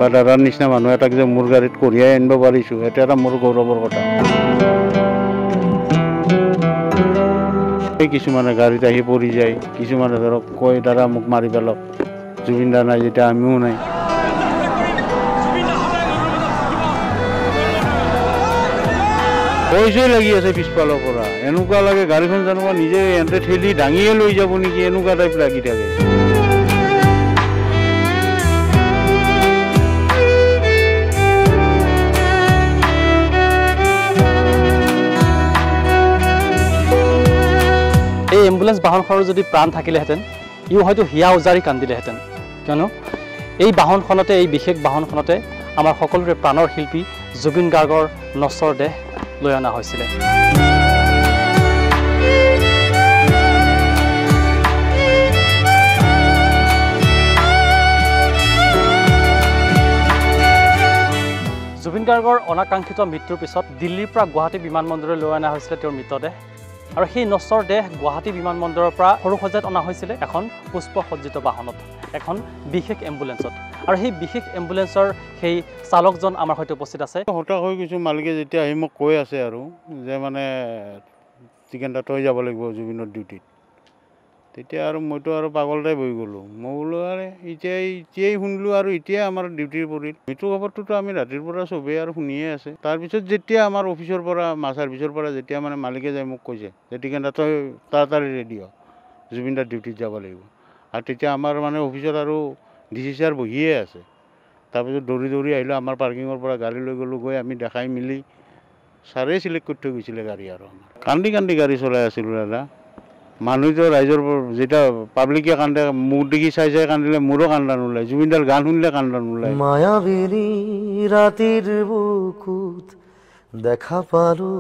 বা দাদাৰ নিচিনা মানুহ এটাক যে মোৰ গাড়ীত কঢ়িয়াই আনিব পাৰিছোঁ, সেইটো এটা মোৰ গৌৰৱৰ কথা। কিছুমানে গাড়ীত আহি পৰি যায়, কিছুমানে ধৰক কয় দাদা মোক মাৰি পেলক, জুবিন দা নাই যেতিয়া আমিও নাই। পইচাই লাগি আছে পিছফালৰ পৰা, এনেকুৱা লাগে গাড়ীখন জানো নিজে এহঁতে ঠেলি দাঙিয়ে লৈ যাব নেকি, এনেকুৱা টাইপ লাগি থাকে। এই এম্বুলেন্স বাহনখনৰ যদি প্ৰাণ থাকিলেহেঁতেন, ইও হয়তো হিয়া উজাৰি কান্দিলেহেঁতেন, কিয়নো এই বাহনখনতে, এই বিশেষ বাহনখনতে আমাৰ সকলোৰে প্ৰাণৰ শিল্পী জুবিন গাৰ্গৰ নশ্বৰ দেহ লৈ অনা হৈছিলে। জুবিন গাৰ্গৰ অনাকাংক্ষিত মৃত্যুৰ পিছত দিল্লীৰ পৰা গুৱাহাটী বিমানবন্দৰলৈ লৈ অনা হৈছিলে তেওঁৰ মৃতদেহ, আৰু সেই নশ্বৰ দেহ গুৱাহাটী বিমানবন্দৰৰ পৰা সৰুসজাইত অনা হৈছিলে এখন পুষ্পসজ্জিত বাহনত, এখন বিশেষ এম্বুলেন্সত। আৰু সেই বিশেষ এম্বুলেন্সৰ সেই চালকজন আমাৰ সৈতে উপস্থিত আছে। হতাশ হৈ গৈছোঁ, মালিকে যেতিয়া আহি মোক কৈ আছে আৰু যে মানে টিকেণ্ডা থৈ যাব লাগিব জুবিনৰ ডিউটিত, তেতিয়া আৰু মইতো আৰু পাগলটাই বহি গ'লোঁ। মই বোলো আৰু এতিয়াই শুনিলোঁ আৰু এতিয়াই আমাৰ ডিউটিৰ পৰিল। মৃত্যু খবৰটোতো আমি ৰাতিৰ পৰা চবেই আৰু শুনিয়ে আছে। তাৰপিছত যেতিয়া আমাৰ অফিচৰ পৰা, মাছ ছাৰ্ভিচৰ পৰা যেতিয়া মানে মালিকে যাই মোক কৈছে যে টিকেণ্ডা তই তাড়াতাড়ি ৰেডি হ, জুবিন দাৰ ডিউটিত যাব লাগিব, আৰু তেতিয়া আমাৰ মানে অফিচত আৰু DC ছাৰ বহিয়ে আছে। তাৰপিছত দৌৰি আহিলোঁ, আমাৰ পাৰ্কিঙৰ পৰা গাড়ী লৈ গ'লোঁ, গৈ আমি দেখাই মেলি ছাৰেই চিলেক্ট কৰি থৈ গৈছিলে গাড়ী। আৰু কান্দি গাড়ী চলাই আছিলোঁ দাদা। মানুহটো ৰাইজৰ যেতিয়া পাব্লিকে কান্দে, মোক দেখি চাই কান্দিলে মোৰো কান্দা নোলায়, জুবিনদাৰ গান শুনিলে কান্দা নোলায়। মায়াবিনী ৰাতিৰ বুকুত দেখা পালো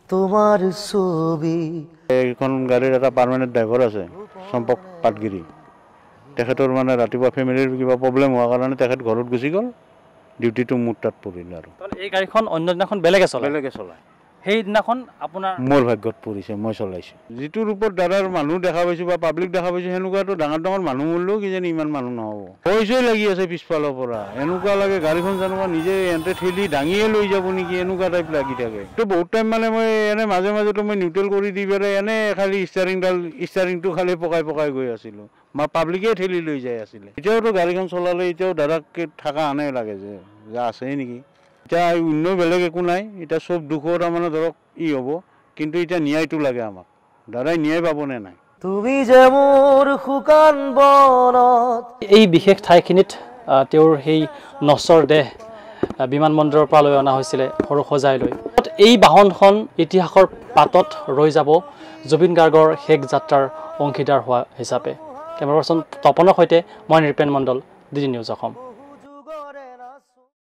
তোমাৰ ছবি। এইখন গাড়ীৰ এটা পাৰ্মানেণ্ট ড্ৰাইভাৰ আছে, চম্পক পাটগিৰি। তেখেতৰ মানে ৰাতিপুৱা ফেমিলিৰ কিবা প্ৰব্লেম হোৱাৰ কাৰণে তেখেত ঘৰত গুচি গ'ল, ডিউটিটো মোৰ তাত পৰিল। আৰু এই গাড়ীখন অন্য দিনাখন বেলেগে চলায়, সেইদিনাখন আপোনাৰ মোৰ ভাগ্যত পৰিছে, মই চলাইছোঁ। যিটো ৰূপত দাদাৰ মানুহ দেখা পাইছোঁ বা পাব্লিক দেখা পাইছোঁ, সেনেকুৱাতো ডাঙৰ মানুহ মৰিলেও কিজানি ইমান মানুহ নহ'ব। পইচাই লাগি আছে পিছফালৰ পৰা, এনেকুৱা লাগে গাড়ীখন জানো নিজে এহঁতে ঠেলি দাঙিয়ে লৈ যাব নেকি, এনেকুৱা টাইপ লাগি থাকে। তো বহুত টাইম মানে মই এনে মাজেতো মই নিউট্ৰেল কৰি দি পেলাই এনে খালি ষ্টাৰিংটো খালি পকাই গৈ আছিলোঁ, পাব্লিকে ঠেলি লৈ যাই আছিলে। এতিয়াওতো গাড়ীখন চলালে এতিয়াও দাদাক থকা আনে লাগে যে আছেই নেকি। এতিয়া অন্য বেলেগ একো নাই, এতিয়া চব দুখৰ তাৰমানে ধৰক হ'ব, কিন্তু এতিয়া ন্যায়টো লাগে আমাক। দাদাই ন্যায় পাবনে নাই। তুমি যে মোৰ শুকান বনত। এই বিশেষ ঠাইখিনিত তেওঁৰ সেই নশ্বৰ দেহ বিমানবন্দৰৰ পৰা লৈ অনা হৈছিলে সৰুসজাইলৈ। এই বাহনখন ইতিহাসৰ পাতত ৰৈ যাব জুবিন গাৰ্গৰ শেষ যাত্ৰাৰ অংশীদাৰ হোৱা হিচাপে। কেমেৰা পাৰ্চন তপনৰ সৈতে মই নৃপেন মণ্ডল, DD নিউজ অসম।